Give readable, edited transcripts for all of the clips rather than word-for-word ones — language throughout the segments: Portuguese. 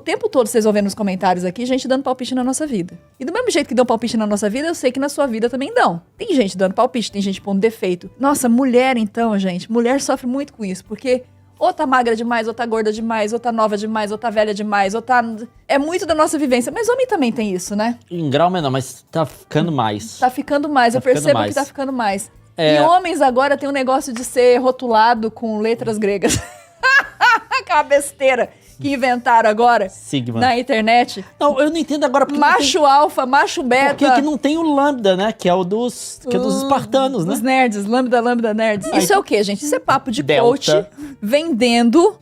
tempo todo vocês vão ver nos comentários aqui gente dando palpite na nossa vida. E do mesmo jeito que dão palpite na nossa vida, eu sei que na sua vida também dão. Tem gente dando palpite, tem gente pondo defeito. Nossa, mulher então, gente, mulher sofre muito com isso, porque ou tá magra demais, ou tá gorda demais, ou tá nova demais, ou tá velha demais, ou tá... É muito da nossa vivência. Mas homem também tem isso, né? Em grau menor, mas tá ficando mais. Tá ficando mais, eu percebo que tá ficando mais. E homens agora tem um negócio de ser rotulado com letras gregas. Que é uma besteira que inventaram agora Sigma. Na internet. Não, eu não entendo agora porque macho alfa, macho beta. Por que não tem o lambda, né? Que é o dos espartanos, né? Os nerds, lambda nerds. Isso é o quê, gente? Isso é papo de Delta. coach vendendo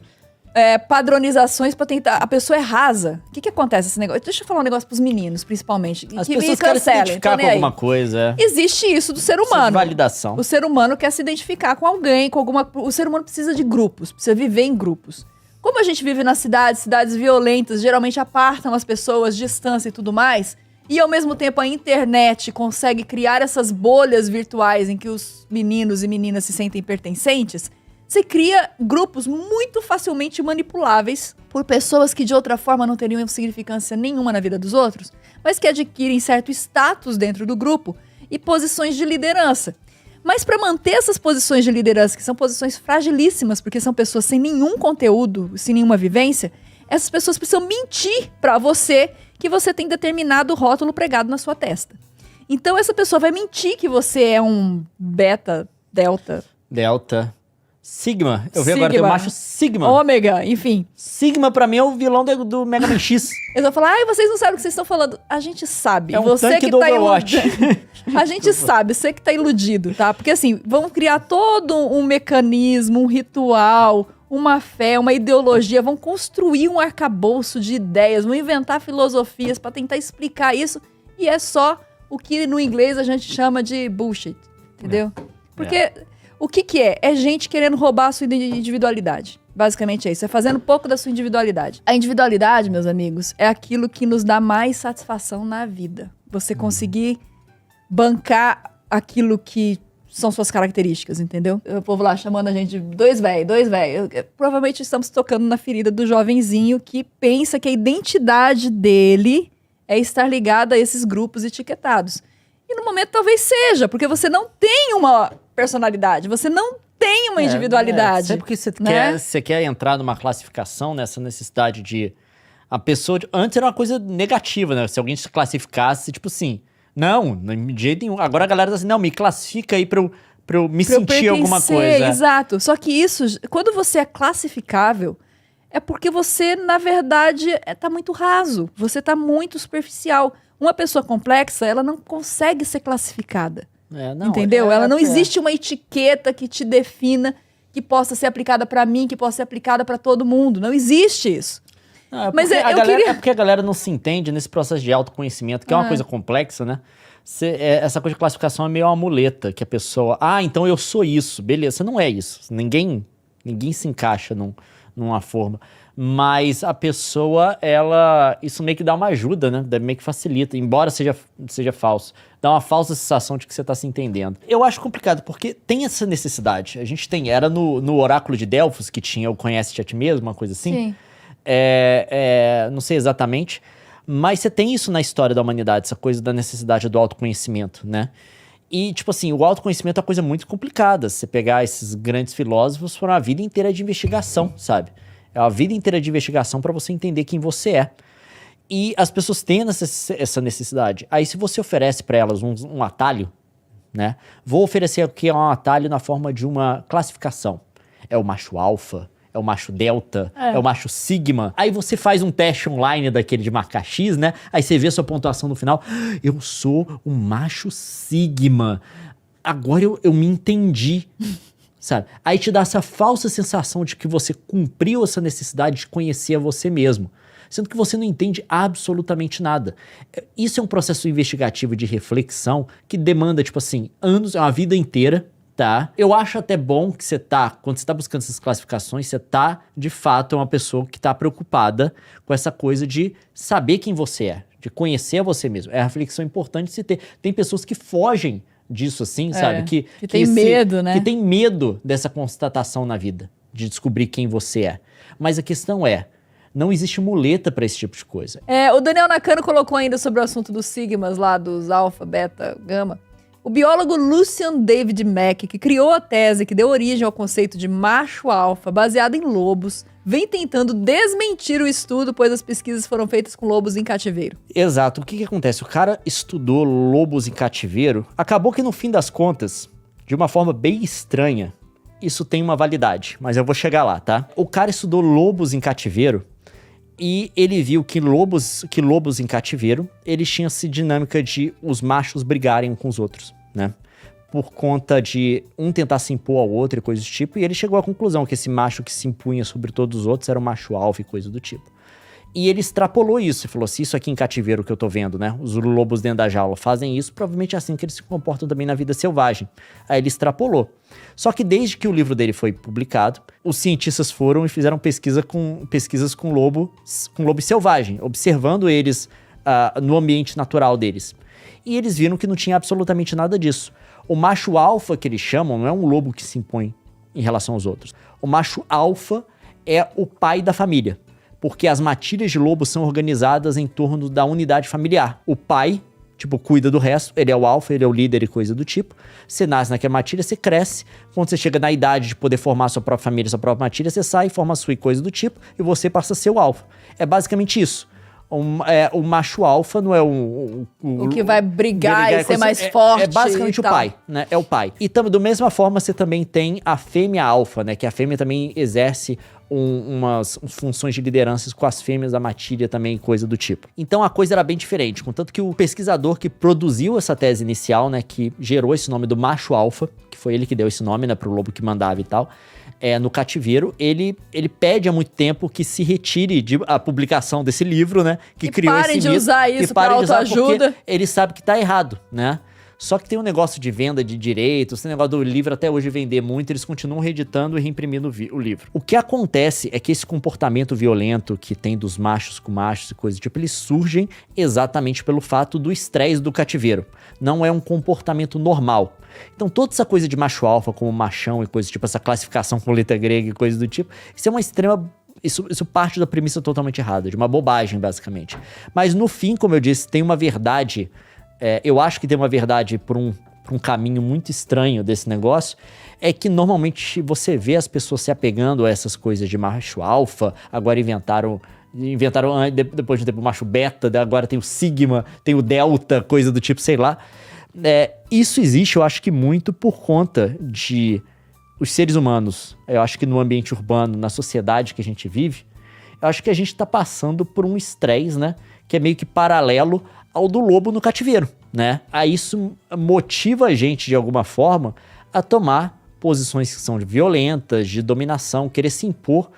padronizações pra tentar... A pessoa é rasa. O que acontece esse negócio? Deixa eu falar um negócio pros meninos, principalmente. As que pessoas me querem se cancelem, identificar com alguma coisa. Existe isso do ser humano. Validação. O ser humano quer se identificar com alguém, com alguma... O ser humano precisa de grupos, precisa viver em grupos. Como a gente vive nas cidades violentas, geralmente apartam as pessoas, distância e tudo mais, e ao mesmo tempo a internet consegue criar essas bolhas virtuais em que os meninos e meninas se sentem pertencentes, você cria grupos muito facilmente manipuláveis por pessoas que de outra forma não teriam significância nenhuma na vida dos outros, mas que adquirem certo status dentro do grupo e posições de liderança. Mas para manter essas posições de liderança, que são posições fragilíssimas, porque são pessoas sem nenhum conteúdo, sem nenhuma vivência, essas pessoas precisam mentir para você que você tem determinado rótulo pregado na sua testa. Então essa pessoa vai mentir que você é um beta, delta. Sigma. Eu vi agora, tem o macho Sigma. Ômega, enfim. Sigma, pra mim, é o vilão do Mega Man X. Eles vão falar, vocês não sabem o que vocês estão falando. A gente sabe. É um tanque do Overwatch. A gente sabe, você que tá iludido, tá? Porque assim, vão criar todo um mecanismo, um ritual, uma fé, uma ideologia, vão construir um arcabouço de ideias, vão inventar filosofias pra tentar explicar isso. E é só o que no inglês a gente chama de bullshit, entendeu? Porque... O que é? É gente querendo roubar a sua individualidade. Basicamente é isso. É fazendo pouco da sua individualidade. A individualidade, meus amigos, é aquilo que nos dá mais satisfação na vida. Você conseguir bancar aquilo que são suas características, entendeu? O povo lá chamando a gente de dois véi. Provavelmente estamos tocando na ferida do jovenzinho que pensa que a identidade dele é estar ligada a esses grupos etiquetados. E no momento talvez seja, porque você não tem uma personalidade, você não tem uma individualidade. Sempre que você quer entrar numa classificação, nessa necessidade de... A pessoa... Antes era uma coisa negativa, né? Se alguém te classificasse, tipo assim... Não, de jeito nenhum. Agora a galera tá assim, não, me classifica aí pra eu me sentir alguma coisa. Exato. Só que isso, quando você é classificável, é porque você, na verdade, tá muito raso. Você tá muito superficial. Uma pessoa complexa, ela não consegue ser classificada. Entendeu? Ela não existe uma etiqueta que te defina, que possa ser aplicada pra mim, que possa ser aplicada pra todo mundo. Não existe isso. Não, mas é porque a galera não se entende nesse processo de autoconhecimento, que é uma coisa complexa, né? Essa coisa de classificação é meio uma muleta, que a pessoa... então eu sou isso. Beleza, você não é isso. Ninguém se encaixa numa forma. Mas a pessoa, isso meio que dá uma ajuda, né? Meio que facilita, embora seja falso. Dá uma falsa sensação de que você está se entendendo. Eu acho complicado, porque tem essa necessidade. A gente era no oráculo de Delfos, que tinha o Conhece-te a ti mesmo, uma coisa assim. Sim. Não sei exatamente, mas você tem isso na história da humanidade, essa coisa da necessidade do autoconhecimento, né? E, tipo assim, o autoconhecimento é uma coisa muito complicada. Você pegar esses grandes filósofos, foram uma vida inteira de investigação, sabe? É uma vida inteira de investigação para você entender quem você é. E as pessoas têm essa necessidade. Aí se você oferece para elas um atalho, né? Vou oferecer aqui um atalho na forma de uma classificação. É o macho alfa, é o macho delta, é o macho sigma. Aí você faz um teste online daquele de marcar X, né? Aí você vê a sua pontuação no final. Eu sou um macho sigma. Agora eu me entendi. Sabe? Aí te dá essa falsa sensação de que você cumpriu essa necessidade de conhecer a você mesmo, sendo que você não entende absolutamente nada. Isso é um processo investigativo de reflexão que demanda, tipo assim, anos, uma vida inteira, tá? Eu acho até bom que quando você tá buscando essas classificações, você tá, de fato, uma pessoa que tá preocupada com essa coisa de saber quem você é, de conhecer a você mesmo. É a reflexão importante de se ter. Tem pessoas que fogem disso, assim, sabe? Que tem medo, né? Que tem medo dessa constatação na vida, de descobrir quem você é. Mas a questão é, Não existe muleta para esse tipo de coisa. O Daniel Nakano colocou ainda sobre o assunto dos sigmas lá, dos alfa, beta, gama. O biólogo Lucian David Mack, que criou a tese que deu origem ao conceito de macho alfa baseado em lobos, vem tentando desmentir o estudo, pois as pesquisas foram feitas com lobos em cativeiro. Exato. O que acontece? O cara estudou lobos em cativeiro, acabou que no fim das contas, de uma forma bem estranha, isso tem uma validade, mas eu vou chegar lá, tá? O cara estudou lobos em cativeiro e ele viu que lobos em cativeiro, eles tinham essa dinâmica de os machos brigarem uns com os outros, né? Por conta de um tentar se impor ao outro e coisa do tipo, e ele chegou à conclusão que esse macho que se impunha sobre todos os outros era o macho alfa e coisa do tipo. E ele extrapolou isso e falou, se isso aqui em cativeiro que eu tô vendo, né, os lobos dentro da jaula fazem isso, provavelmente é assim que eles se comportam também na vida selvagem. Aí ele extrapolou. Só que desde que o livro dele foi publicado, os cientistas foram e fizeram pesquisas com lobo selvagem, observando eles no ambiente natural deles. E eles viram que não tinha absolutamente nada disso. O macho alfa que eles chamam não é um lobo que se impõe em relação aos outros. O macho alfa é o pai da família, porque as matilhas de lobo são organizadas em torno da unidade familiar. O pai, cuida do resto, ele é o alfa, ele é o líder e coisa do tipo. Você nasce naquela matilha, você cresce. Quando você chega na idade de poder formar sua própria família, sua própria matilha, você sai, forma a sua e coisa do tipo, e você passa a ser o alfa. É basicamente isso. O macho alfa não é o que vai brigar e ser mais forte. É basicamente o pai, né? É o pai. E da mesma forma, você também tem a fêmea alfa, né? Que a fêmea também exerce umas funções de liderança com as fêmeas da matilha também, coisa do tipo. Então a coisa era bem diferente, contanto que o pesquisador que produziu essa tese inicial, né? Que gerou esse nome do macho alfa, que foi ele que deu esse nome, né? Pro lobo que mandava e tal. No cativeiro, ele pede há muito tempo que se retire a publicação desse livro, né? Que criou esse mito. Parem de usar isso pra autoajuda. Ele sabe que tá errado, né? Só que tem um negócio de venda de direitos, tem um negócio do livro até hoje vender muito, eles continuam reeditando e reimprimindo o livro. O que acontece é que esse comportamento violento que tem dos machos com machos e coisa do tipo, eles surgem exatamente pelo fato do estresse do cativeiro. Não é um comportamento normal. Então toda essa coisa de macho alfa como machão e coisa do tipo, essa classificação com letra grega e coisa do tipo, isso é uma extrema... Isso parte da premissa totalmente errada, de uma bobagem, basicamente. Mas no fim, como eu disse, tem uma verdade... eu acho que tem uma verdade por um caminho muito estranho desse negócio, é que normalmente você vê as pessoas se apegando a essas coisas de macho alfa, agora inventaram depois de um tempo o macho beta, agora tem o sigma, tem o delta, coisa do tipo, sei lá. Isso existe, eu acho que muito por conta de os seres humanos, eu acho que no ambiente urbano, na sociedade que a gente vive, eu acho que a gente tá passando por um estresse, né, que é meio que paralelo ao do lobo no cativeiro, né? Aí isso motiva a gente, de alguma forma, a tomar posições que são violentas, de dominação, querer se impor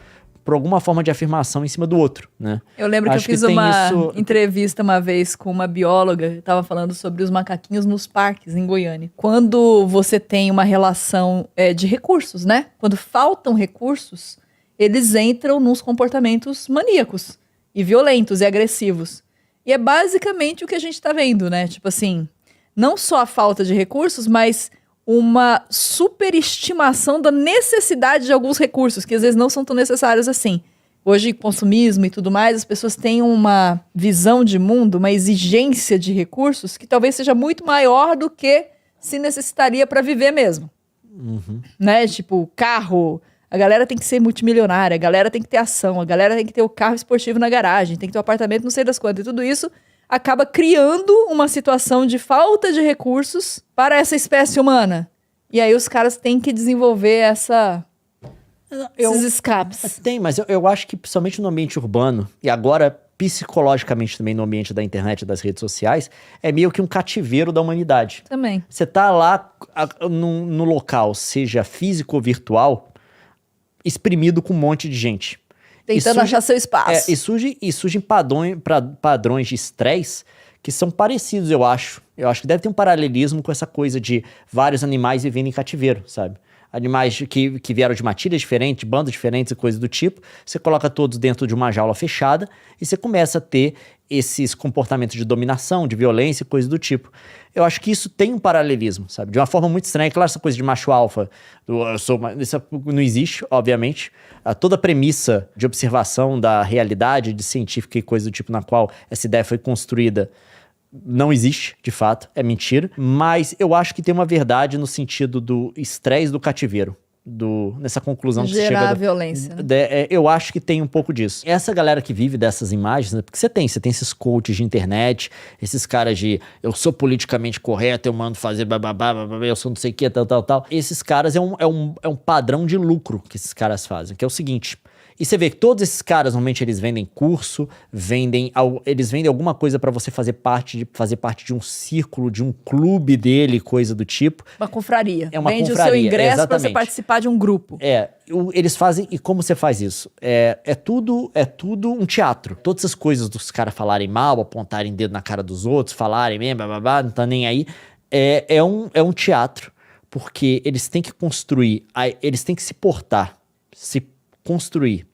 por alguma forma de afirmação em cima do outro, né? Eu lembro que eu fiz uma entrevista uma vez com uma bióloga, que tava falando sobre os macaquinhos nos parques em Goiânia. Quando você tem uma relação de recursos, né? Quando faltam recursos, eles entram nos comportamentos maníacos e violentos e agressivos. E é basicamente o que a gente tá vendo, né? Tipo assim, não só a falta de recursos, mas uma superestimação da necessidade de alguns recursos, que às vezes não são tão necessários assim. Hoje, consumismo e tudo mais, as pessoas têm uma visão de mundo, uma exigência de recursos que talvez seja muito maior do que se necessitaria para viver mesmo. Uhum. Né? Tipo, carro... A galera tem que ser multimilionária, a galera tem que ter ação, a galera tem que ter o carro esportivo na garagem, tem que ter o apartamento não sei das quantas. E tudo isso acaba criando uma situação de falta de recursos para essa espécie humana. E aí os caras têm que desenvolver esses escapes. Tem, mas eu acho que principalmente no ambiente urbano, e agora psicologicamente também no ambiente da internet e das redes sociais, é meio que um cativeiro da humanidade. Também. Você tá lá no local, seja físico ou virtual... exprimido com um monte de gente. Tentando achar seu espaço. E surgem padrões de estresse que são parecidos, eu acho. Eu acho que deve ter um paralelismo com essa coisa de vários animais vivendo em cativeiro, sabe? Animais que vieram de matilhas diferentes, bandos diferentes e coisas do tipo. Você coloca todos dentro de uma jaula fechada e você começa a ter esses comportamentos de dominação, de violência e coisa do tipo. Eu acho que isso tem um paralelismo, sabe? De uma forma muito estranha. Claro, essa coisa de macho alfa, isso não existe, obviamente. Toda a premissa de observação da realidade, de científica e coisa do tipo na qual essa ideia foi construída, não existe, de fato, é mentira. Mas eu acho que tem uma verdade no sentido do estresse do cativeiro. Nessa conclusão que você chega... Gerar violência, né? Eu acho que tem um pouco disso. Essa galera que vive dessas imagens, né? Porque você tem esses coaches de internet, esses caras de eu sou politicamente correto, eu mando fazer bababá, eu sou não sei o que, tal. Esses caras é um padrão de lucro que esses caras fazem, que é o seguinte... E você vê que todos esses caras, normalmente, eles vendem curso, eles vendem alguma coisa pra você fazer parte de um círculo, de um clube dele, coisa do tipo. Uma confraria. É uma Vende confraria, o seu ingresso exatamente. pra você participar de um grupo. Eles fazem... E como você faz isso? É tudo um teatro. Todas essas coisas dos caras falarem mal, apontarem dedo na cara dos outros, falarem mesmo, bababá, não tá nem aí. É um teatro, porque eles têm que construir, eles têm que se portar, se construir,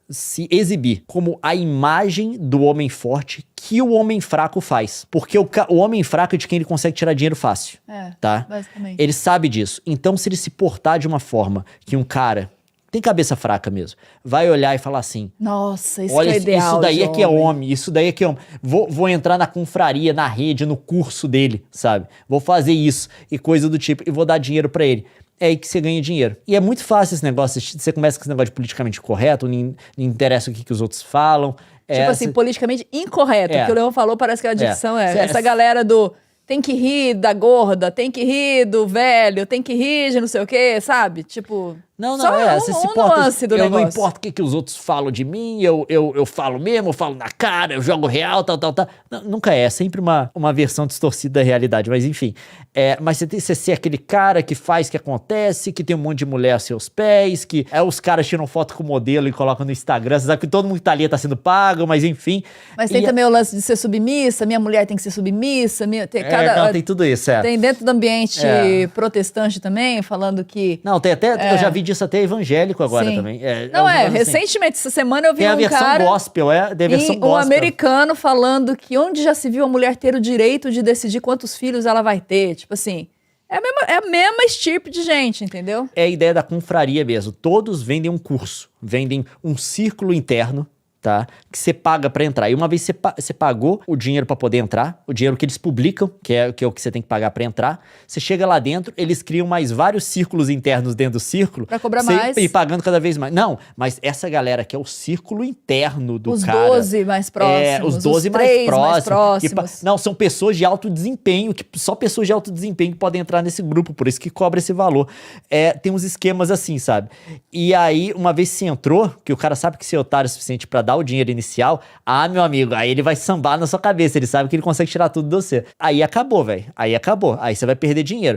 se exibir como a imagem do homem forte que o homem fraco faz. Porque o homem fraco é de quem ele consegue tirar dinheiro fácil. Tá? Basicamente. Ele sabe disso. Então, se ele se portar de uma forma que um cara tem cabeça fraca mesmo, vai olhar e falar assim... Nossa, isso olha, que é ideal, isso daí é que é homem, isso daí é que é homem. Vou entrar na confraria, na rede, no curso dele, sabe? Vou fazer isso e coisa do tipo, e vou dar dinheiro pra ele. É aí que você ganha dinheiro. E é muito fácil esse negócio, você começa com esse negócio de politicamente correto, não interessa o que os outros falam. Tipo assim, politicamente incorreto. O que o Leon falou parece que a dicção essa galera do tem que rir da gorda, tem que rir do velho, tem que rir de não sei o quê, sabe? Tipo... Não, você se nuance do eu negócio. Não importa o que os outros falam de mim, eu falo mesmo, eu falo na cara, eu jogo real, tal. Nunca é sempre uma versão distorcida da realidade, mas enfim. Mas você ser aquele cara que faz que acontece, que tem um monte de mulher a seus pés, que os caras tiram foto com o modelo e colocam no Instagram, você sabe que todo mundo que tá ali tá sendo pago, mas enfim. Mas tem também o lance de ser submissa, minha mulher tem que ser submissa, tem tudo isso, Tem dentro do ambiente protestante também, falando que... Não, tem até, eu já vi disso até evangélico agora. Sim. Também. Recentemente, essa semana eu vi tem a versão gospel, tem a versão gospel. Um americano falando que onde já se viu a mulher ter o direito de decidir quantos filhos ela vai ter, tipo assim... É a mesma estirpe de gente, entendeu? É a ideia da confraria mesmo. Todos vendem um curso, vendem um círculo interno, tá? Que você paga pra entrar. E uma vez você pagou o dinheiro pra poder entrar, o dinheiro que eles publicam, que é o que você tem que pagar pra entrar, você chega lá dentro, eles criam mais vários círculos internos dentro do círculo. Pra cobrar mais. E pagando cada vez mais. Não, mas essa galera que é o círculo interno do os cara. Os 12 mais próximos. Os 12 mais próximos. Não, são pessoas de alto desempenho, que só pessoas de alto desempenho podem entrar nesse grupo, por isso que cobra esse valor. Tem uns esquemas assim, sabe? E aí, uma vez você entrou, que o cara sabe que você é otário o suficiente pra dar o dinheiro inicial, meu amigo, aí ele vai sambar na sua cabeça, ele sabe que ele consegue tirar tudo de você. Aí acabou, velho. Aí você vai perder dinheiro.